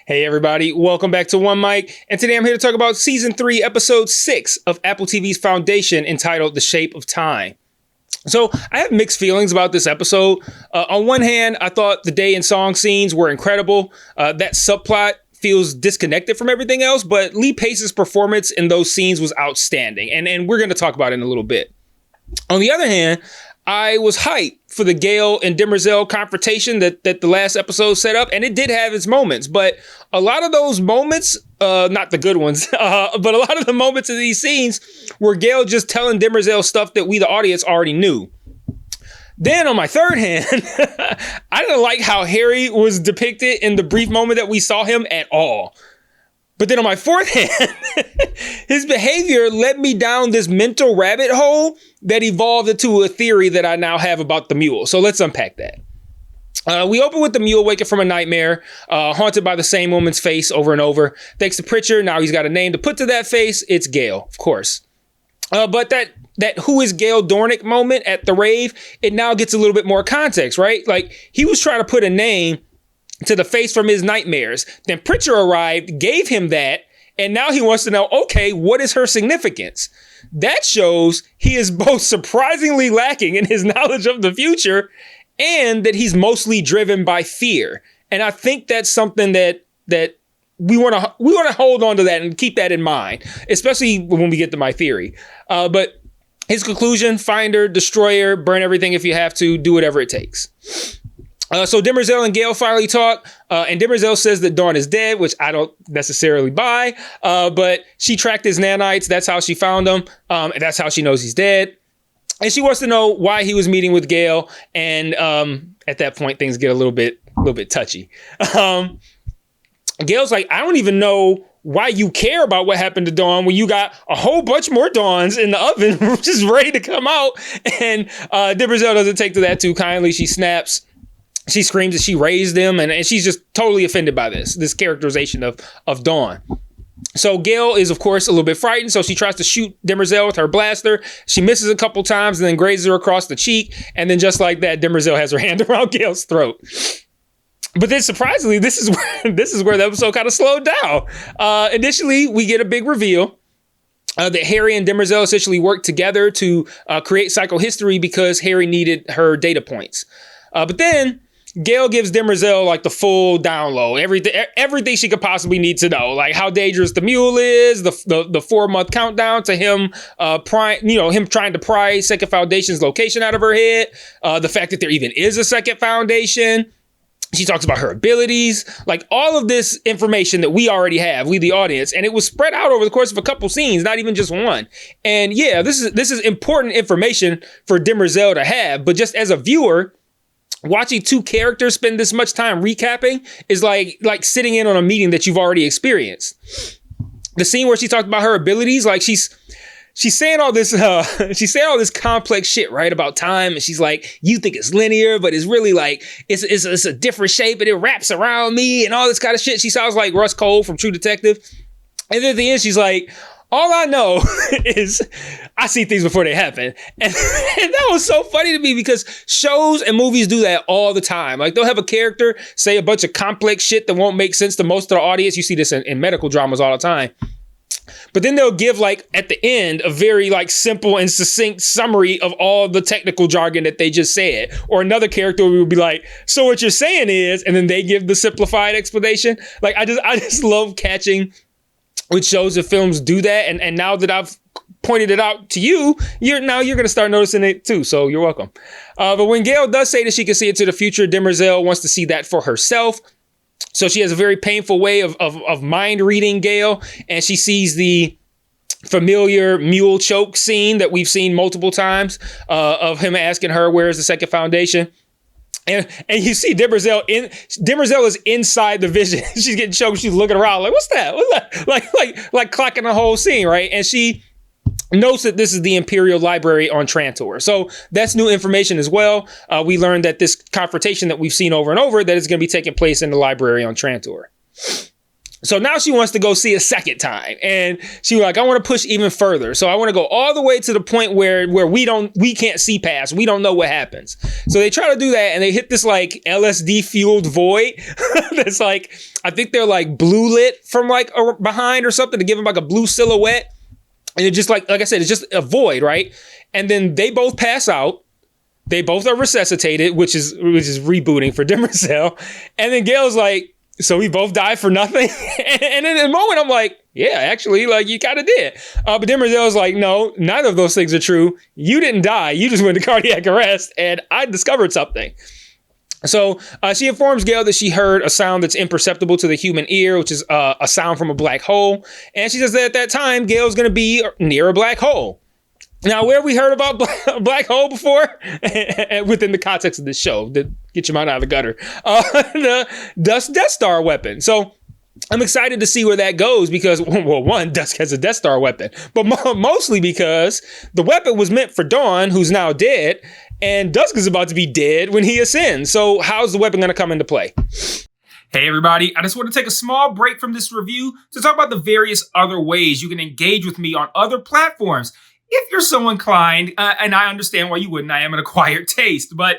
Hey everybody, welcome back to One Mic, and today I'm here to talk about Season 3, Episode 6 of Apple TV's Foundation, entitled The Shape of Time. So, I have mixed feelings about this episode. On one hand, I thought the day and song scenes were incredible. That subplot feels disconnected from everything else, but Lee Pace's performance in those scenes was outstanding, and we're going to talk about it in a little bit. On the other hand, I was hyped for the Gaal and Demerzel confrontation that the last episode set up, and it did have its moments, but a lot of those moments, not the good ones, but a lot of the moments of these scenes were Gaal just telling Demerzel stuff that we, the audience, already knew. Then on my third hand, I didn't like how Harry was depicted in the brief moment that we saw him at all. But then on my fourth hand, his behavior led me down this mental rabbit hole that evolved into a theory that I now have about the Mule. So let's unpack that. We open with the Mule waking from a nightmare, haunted by the same woman's face over and over. Thanks to Pritchard, now he's got a name to put to that face. It's Gaal, of course. But that who is Gaal Dornick moment at the rave, it now gets a little bit more context, right? Like, he was trying to put a name to the face from his nightmares. Then Pritchard arrived, gave him that, and now he wants to know, okay, what is her significance? That shows he is both surprisingly lacking in his knowledge of the future and that he's mostly driven by fear. And I think that's something that we want to hold on to that and keep that in mind, especially when we get to my theory. But his conclusion: find her, destroy her, burn everything if you have to, do whatever it takes. So Demerzel and Gaal finally talk, and Demerzel says that Dawn is dead, which I don't necessarily buy, but she tracked his nanites. That's how she found him, and that's how she knows he's dead. And she wants to know why he was meeting with Gaal, and at that point, things get a little bit touchy. Gale's like, I don't even know why you care about what happened to Dawn when you got a whole bunch more Dawns in the oven just ready to come out. And Demerzel doesn't take to that too kindly. She snaps. She screams that she raised them, and she's just totally offended by this characterization of Dawn. So Gaal is, of course, a little bit frightened, so she tries to shoot Demerzel with her blaster. She misses a couple times and then grazes her across the cheek, and then just like that, Demerzel has her hand around Gale's throat. But then, surprisingly, this is where the episode kind of slowed down. Initially, we get a big reveal that Harry and Demerzel essentially worked together to create psychohistory because Harry needed her data points. But then Gaal gives Demerzel like the full download, everything she could possibly need to know, like how dangerous the Mule is, the 4-month countdown to him him trying to pry Second Foundation's location out of her head, the fact that there even is a Second Foundation. She talks about her abilities, like all of this information that we already have, we the audience, and it was spread out over the course of a couple scenes, not even just one. And yeah, this is important information for Demerzel to have, but just as a viewer, watching two characters spend this much time recapping is like sitting in on a meeting that you've already experienced. The scene where she talked about her abilities, like she's saying all this complex shit, right, about time, and she's like, you think it's linear, but it's really like it's a different shape and it wraps around me and all this kind of shit. She sounds like Russ Cole from True Detective. And then at the end, she's like, all I know is I see things before they happen. And that was so funny to me because shows and movies do that all the time. Like, they'll have a character say a bunch of complex shit that won't make sense to most of the audience. You see this in medical dramas all the time. But then they'll give, like, at the end, a very, like, simple and succinct summary of all the technical jargon that they just said. Or another character will be like, so what you're saying is, and then they give the simplified explanation. Like, I just love catching which shows and films do that. And now that I've pointed it out to you, you're going to start noticing it too. So you're welcome. But when Gaal does say that she can see into the future, Demerzel wants to see that for herself. So she has a very painful way of mind reading Gaal, and she sees the familiar Mule choke scene that we've seen multiple times of him asking her, where is the Second Foundation? And you see Demerzel is inside the vision. She's getting choked. She's looking around like, what's that? What's that? Like clocking the whole scene, right? And she notes that this is the Imperial Library on Trantor. So that's new information as well. We learned that this confrontation that we've seen over and over, that is going to be taking place in the library on Trantor. So now she wants to go see a second time. And she was like, I want to push even further. So I want to go all the way to the point where we can't see past. We don't know what happens. So they try to do that and they hit this like LSD fueled void. That's like, I think they're like blue lit from like behind or something to give them like a blue silhouette. And it's just like I said, it's just a void, right? And then they both pass out. They both are resuscitated, which is rebooting for Demerzel. And then Gale's like, so we both died for nothing? And in the moment, I'm like, yeah, actually, like, you kind of did. But Demerzel's like, no, neither of those things are true. You didn't die. You just went to cardiac arrest, and I discovered something. So she informs Gaal that she heard a sound that's imperceptible to the human ear, which is a sound from a black hole. And she says that at that time, Gale's going to be near a black hole. Now, where have we heard about black hole before? Within the context of this show, to get your mind out of the gutter. The Death Star weapon. So I'm excited to see where that goes because, well, one, Dusk has a Death Star weapon, but mostly because the weapon was meant for Dawn, who's now dead, and Dusk is about to be dead when he ascends. So how's the weapon going to come into play? Hey everybody, I just want to take a small break from this review to talk about the various other ways you can engage with me on other platforms. If you're so inclined, and I understand why you wouldn't, I am an acquired taste, but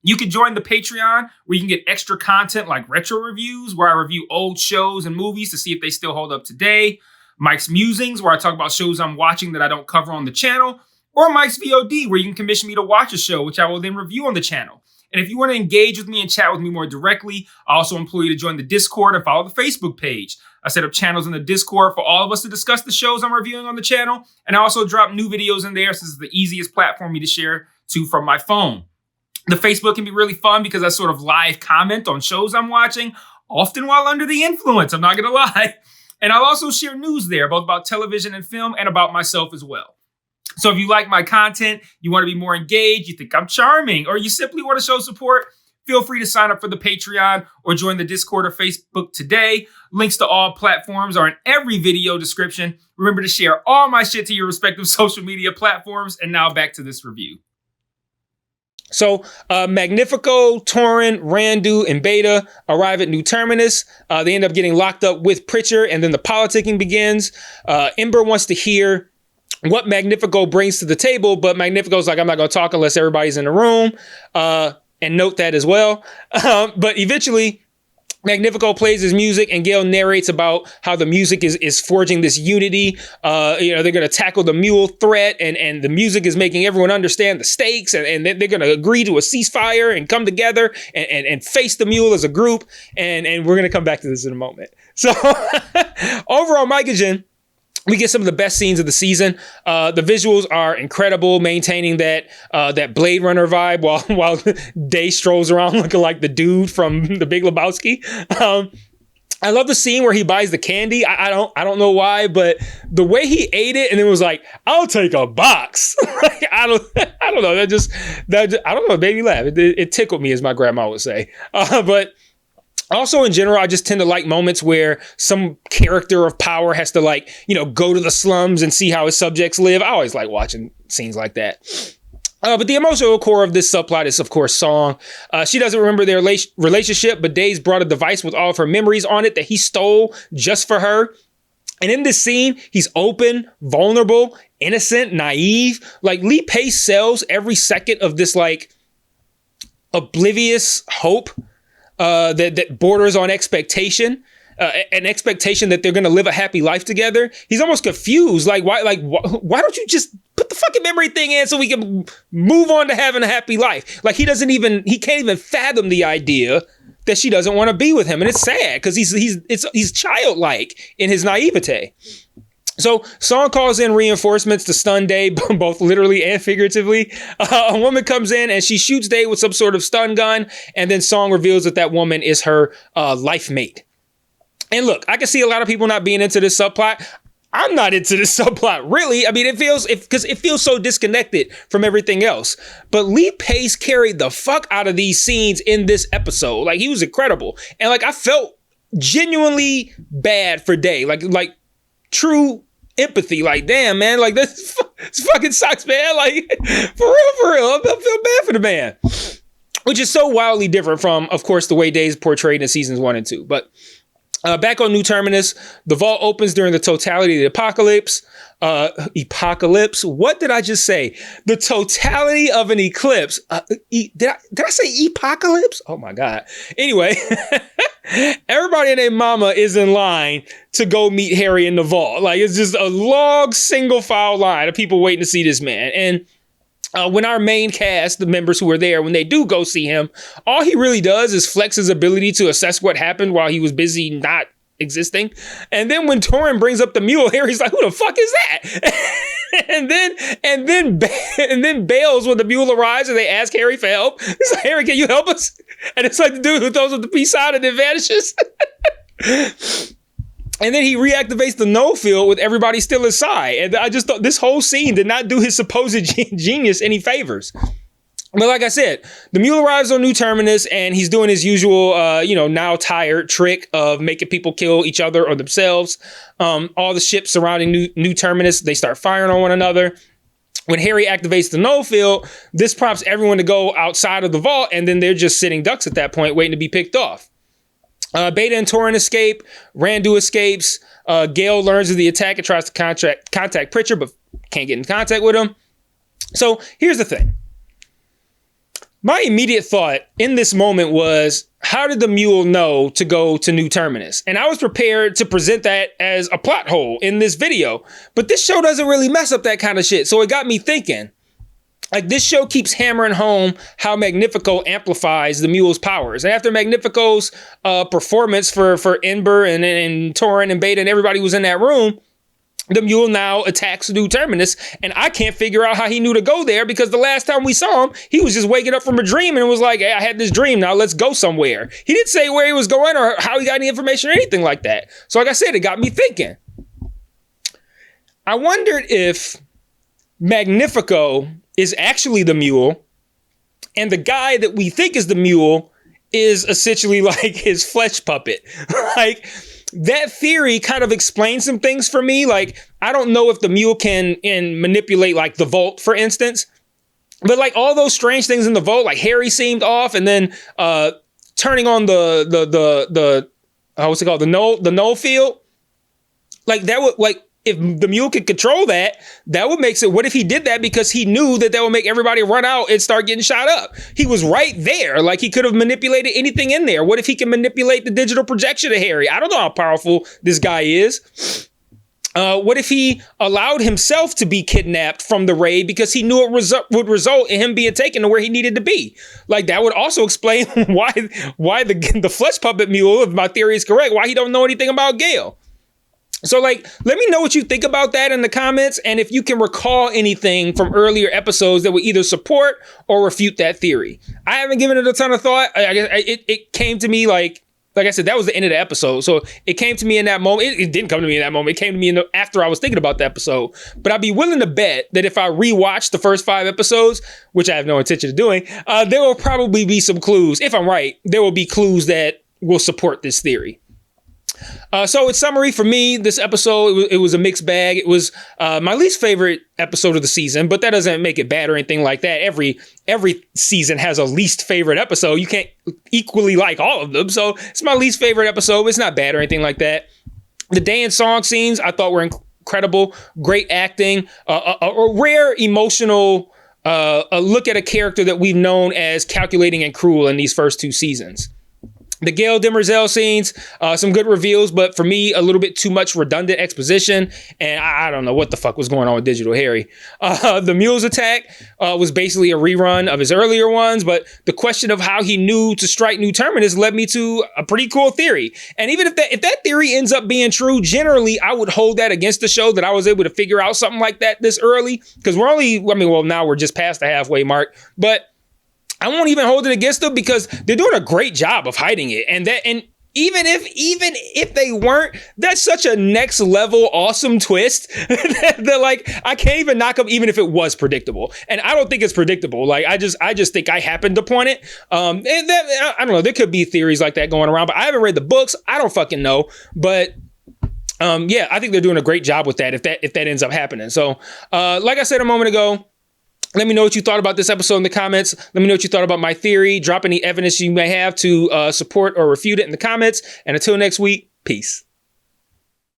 you can join the Patreon where you can get extra content like retro reviews, where I review old shows and movies to see if they still hold up today, Mike's Musings, where I talk about shows I'm watching that I don't cover on the channel, or Mike's VOD, where you can commission me to watch a show, which I will then review on the channel. And if you want to engage with me and chat with me more directly, I also implore you to join the Discord and follow the Facebook page. I set up channels in the Discord for all of us to discuss the shows I'm reviewing on the channel. And I also drop new videos in there since it's the easiest platform for me to share to from my phone. The Facebook can be really fun because I sort of live comment on shows I'm watching, often while under the influence, I'm not going to lie. And I'll also share news there, both about television and film and about myself as well. So if you like my content, you want to be more engaged, you think I'm charming, or you simply want to show support, feel free to sign up for the Patreon or join the Discord or Facebook today. Links to all platforms are in every video description. Remember to share all my shit to your respective social media platforms. And now back to this review. So Magnifico, Torrin, Randu, and Beta arrive at New Terminus. They end up getting locked up with Pritchard, and then the politicking begins. Ember wants to hear what Magnifico brings to the table, but Magnifico's like, I'm not going to talk unless everybody's in the room, and note that as well. But eventually, Magnifico plays his music, and Gaal narrates about how the music is forging this unity. They're going to tackle the Mule threat, and the music is making everyone understand the stakes, and they're going to agree to a ceasefire and come together and face the Mule as a group. And we're going to come back to this in a moment. So overall, Mike and Jen, we get some of the best scenes of the season. The visuals are incredible, maintaining that Blade Runner vibe while Day strolls around looking like the dude from The Big Lebowski. I love the scene where he buys the candy. I don't know why, but the way he ate it and it was like, I'll take a box. Like, I don't know. I don't know. It made me laugh. It tickled me, as my grandma would say. But also, in general, I just tend to like moments where some character of power has to, like, go to the slums and see how his subjects live. I always like watching scenes like that. But the emotional core of this subplot is, of course, Song. She doesn't remember their relationship, but Days brought a device with all of her memories on it that he stole just for her. And in this scene, he's open, vulnerable, innocent, naive. Like, Lee Pace sells every second of this, like, oblivious hope that borders on expectation, an expectation that they're going to live a happy life together. He's almost confused. Like, why don't you just put the fucking memory thing in so we can move on to having a happy life? Like, he can't even fathom the idea that she doesn't want to be with him. And it's sad because he's childlike in his naivete. So Song calls in reinforcements to stun Day, both literally and figuratively. A woman comes in and she shoots Day with some sort of stun gun. And then Song reveals that woman is her life mate. And look, I can see a lot of people not being into this subplot. I'm not into this subplot, really. I mean, because it feels so disconnected from everything else. But Lee Pace carried the fuck out of these scenes in this episode. Like, he was incredible. And like, I felt genuinely bad for Day. Like true empathy. Like, damn, man, like this fucking sucks, man. Like, for real, I feel bad for the man. Which is so wildly different from, of course, the way Days portrayed in seasons 1 and 2. But Back on New Terminus, the vault opens during the totality of the apocalypse. Apocalypse? What did I just say? The totality of an eclipse. Did I say apocalypse? Oh my God. Anyway, everybody and their mama is in line to go meet Harry in the vault. Like, it's just a long single file line of people waiting to see this man. And when our main cast, the members who are there, when they do go see him, all he really does is flex his ability to assess what happened while he was busy not existing. And then when Torrin brings up the mule, Harry's like, who the fuck is that? and then bails when the mule arrives and they ask Harry for help. He's like, Harry, can you help us? And it's like the dude who throws up the peace sign and then vanishes. And then he reactivates the null field with everybody still inside. And I just thought this whole scene did not do his supposed genius any favors. But like I said, the mule arrives on New Terminus and he's doing his usual, now tired trick of making people kill each other or themselves. All the ships surrounding New Terminus, they start firing on one another. When Harry activates the null field, this prompts everyone to go outside of the vault. And then they're just sitting ducks at that point, waiting to be picked off. Beta and Torrin escape. Randu escapes. Gaal learns of the attack and tries to contact Pritchard, but can't get in contact with him. So here's the thing. My immediate thought in this moment was, how did the mule know to go to New Terminus? And I was prepared to present that as a plot hole in this video. But this show doesn't really mess up that kind of shit. So it got me thinking. Like, this show keeps hammering home how Magnifico amplifies the mule's powers. And after Magnifico's performance for Ember and Torrin and Beta and everybody who was in that room, the mule now attacks New Terminus. And I can't figure out how he knew to go there, because the last time we saw him, he was just waking up from a dream and was like, hey, I had this dream, now let's go somewhere. He didn't say where he was going or how he got any information or anything like that. So like I said, it got me thinking. I wondered if Magnifico is actually the mule, and the guy that we think is the mule is essentially like his flesh puppet. Like, that theory kind of explains some things for me. Like, I don't know if the mule can manipulate like the vault, for instance, but like all those strange things in the vault, like Harry seemed off, and then turning on the what's it called, the null field, like that would, like, if the mule could control that, that would make sense. What if he did that because he knew that would make everybody run out and start getting shot up? He was right there. Like, he could have manipulated anything in there. What if he can manipulate the digital projection of Harry? I don't know how powerful this guy is. What if he allowed himself to be kidnapped from the raid because he knew it would result in him being taken to where he needed to be? Like, that would also explain why the flesh puppet mule, if my theory is correct, why he don't know anything about Gaal. So, like, let me know what you think about that in the comments, and if you can recall anything from earlier episodes that would either support or refute that theory. I haven't given it a ton of thought. I guess it came to me like I said, that was the end of the episode. So it came to me in that moment. It didn't come to me in that moment. It came to me after I was thinking about the episode. But I'd be willing to bet that if I rewatch the first 5 episodes, which I have no intention of doing, there will probably be some clues. If I'm right, there will be clues that will support this theory. So in summary, for me, this episode, it was a mixed bag. It was my least favorite episode of the season, but that doesn't make it bad or anything like that. Every season has a least favorite episode. You can't equally like all of them. So it's my least favorite episode. It's not bad or anything like that. The day and song scenes I thought were incredible. Great acting, a rare emotional a look at a character that we've known as calculating and cruel in these first 2 seasons. The Gaal Demerzel scenes, some good reveals, but for me, a little bit too much redundant exposition, and I don't know what the fuck was going on with Digital Harry. The Mule's attack was basically a rerun of his earlier ones, but the question of how he knew to strike New Terminus led me to a pretty cool theory. And even if that theory ends up being true, generally, I would hold that against the show that I was able to figure out something like that this early, because now we're just past the halfway mark, but I won't even hold it against them because they're doing a great job of hiding it. And even if they weren't, that's such a next level awesome twist that like, I can't even knock them even if it was predictable. And I don't think it's predictable. Like, I just think I happened upon it. And I don't know, there could be theories like that going around, but I haven't read the books. I don't fucking know. But yeah, I think they're doing a great job with that if that ends up happening. So like I said a moment ago, let me know what you thought about this episode in the comments. Let me know what you thought about my theory. Drop any evidence you may have to support or refute it in the comments. And until next week, Peace.